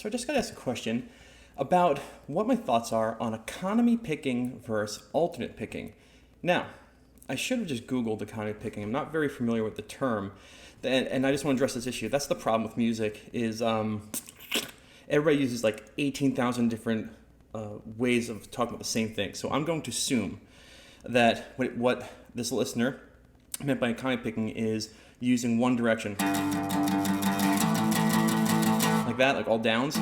So I just got to ask a question about what my thoughts are on economy picking versus alternate picking. Now, I should have just Googled economy picking. I'm not very familiar with the term, and I just want to address this issue. That's the problem with music is everybody uses like 18,000 different ways of talking about the same thing. So I'm going to assume that what this listener meant by economy picking is using one direction. Like that, like all downs,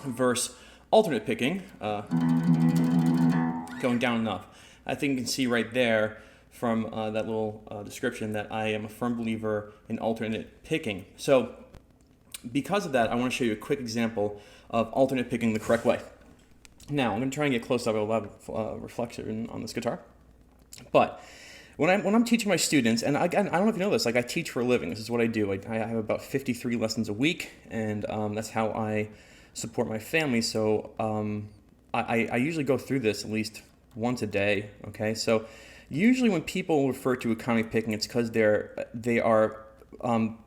versus alternate picking, going down and up. I think you can see right there from that little description that I am a firm believer in alternate picking. So because of that, I want to show you a quick example of alternate picking the correct way. Now, I'm going to try and get close up with a lot of reflection on this guitar. But when I'm teaching my students, and again, I don't know if you know this, like I teach for a living. This is what I do. I have about 53 lessons a week, and that's how I support my family. So I usually go through this at least once a day. Okay, so usually when people refer to economy picking, it's because they are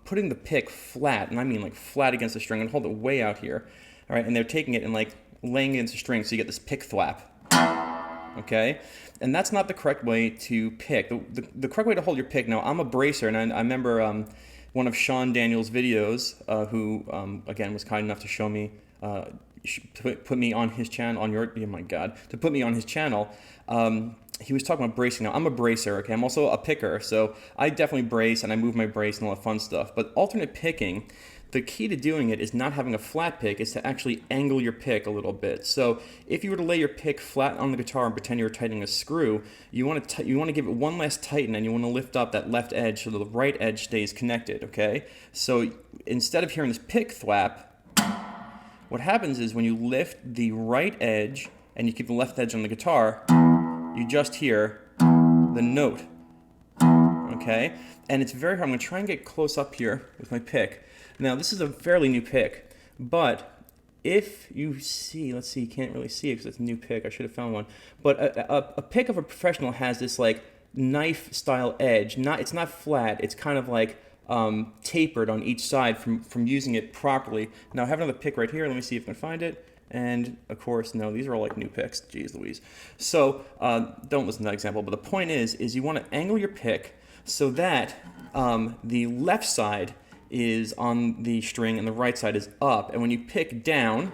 putting the pick flat, and I mean like flat against the string, and hold it way out here. All right, and they're taking it and like laying it against the string, so you get this pick thwap. Okay, and that's not the correct way to pick. The correct way to hold your pick. Now, I'm a bracer, and I remember one of Sean Daniels' videos, who again was kind enough to show me, put me on his channel, to put me on his channel. He was talking about bracing. Now, I'm a bracer, okay? I'm also a picker, so I definitely brace, and I move my brace and all that fun stuff. But alternate picking, the key to doing it is not having a flat pick, is to actually angle your pick a little bit. So if you were to lay your pick flat on the guitar and pretend you were tightening a screw, you want to give it one last tighten, and you want to lift up that left edge so the right edge stays connected, okay? So instead of hearing this pick thwap, what happens is when you lift the right edge and you keep the left edge on the guitar, you just hear the note, okay? And it's very hard. I'm going to try and get close up here with my pick. Now, this is a fairly new pick, but if you see, let's see, you can't really see it because it's a new pick. I should have found one. But a pick of a professional has this like knife-style edge. It's not flat. It's kind of like tapered on each side from using it properly. Now, I have another pick right here. Let me see if I can find it. And of course, no, these are all like new picks. Jeez Louise. So don't listen to that example. But the point is you want to angle your pick so that the left side is on the string and the right side is up. And when you pick down,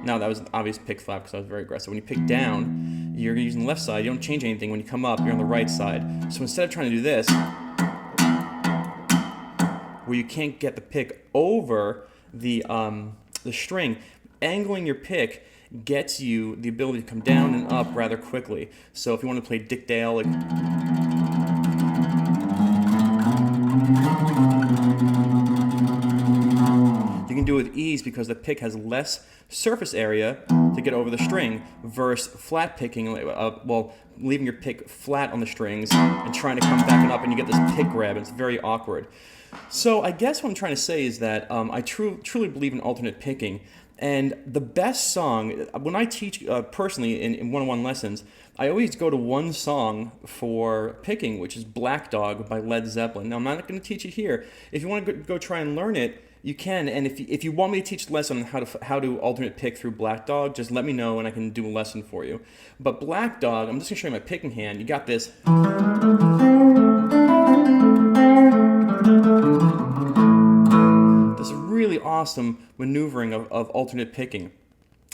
now that was an obvious pick flap because I was very aggressive. When you pick down, you're using the left side. You don't change anything. When you come up, you're on the right side. So instead of trying to do this, where you can't get the pick over the string, angling your pick gets you the ability to come down and up rather quickly. So if you want to play Dick Dale, like, you can do it with ease because the pick has less surface area to get over the string versus flat picking, leaving your pick flat on the strings and trying to come back and up, and you get this pick grab, and it's very awkward. So I guess what I'm trying to say is that I truly believe in alternate picking. And the best song, when I teach personally in one-on-one lessons, I always go to one song for picking, which is Black Dog by Led Zeppelin. Now, I'm not going to teach it here. If you want to go try and learn it, you can. And if you want me to teach a lesson on how to alternate pick through Black Dog, just let me know and I can do a lesson for you. But Black Dog, I'm just going to show you my picking hand. You got this. Really awesome maneuvering of alternate picking.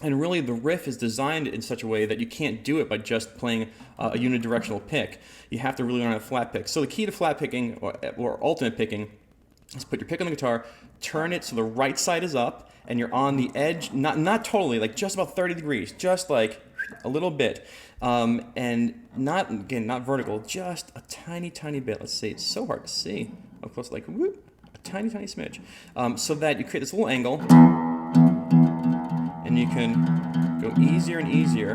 And really the riff is designed in such a way that you can't do it by just playing a unidirectional pick. You have to really learn how to flat pick. So the key to flat picking or alternate picking is put your pick on the guitar, turn it so the right side is up, and you're on the edge, not totally, like just about 30 degrees, just like a little bit. And not vertical, just a tiny bit. Let's see, it's so hard to see. Up close, like whoop. Tiny smidge, so that you create this little angle, and you can go easier and easier,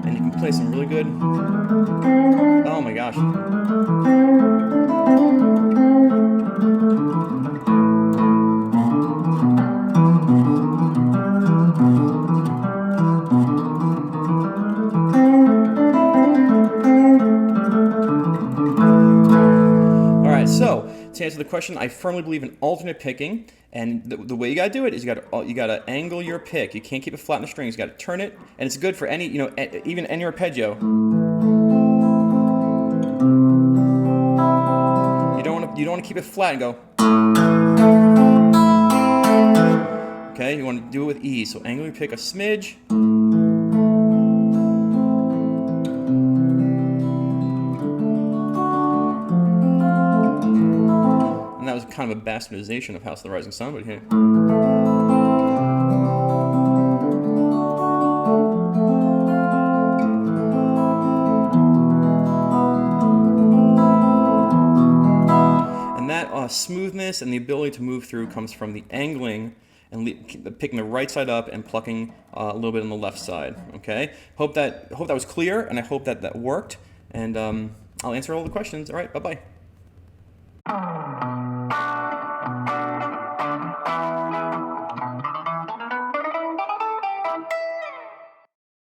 and you can play some really good, oh my gosh. All right, so to answer the question, I firmly believe in alternate picking, and the way you gotta do it is you gotta angle your pick. You can't keep it flat in the strings. You gotta turn it, and it's good for any, even any arpeggio. You don't want to keep it flat and go. Okay, you want to do it with ease. So angle your pick a smidge. And that was kind of a bastardization of House of the Rising Sun, but here. And that smoothness and the ability to move through comes from the angling and picking the right side up and plucking a little bit on the left side. Okay. Hope that was clear, and I hope that worked. And I'll answer all the questions. All right. Bye bye.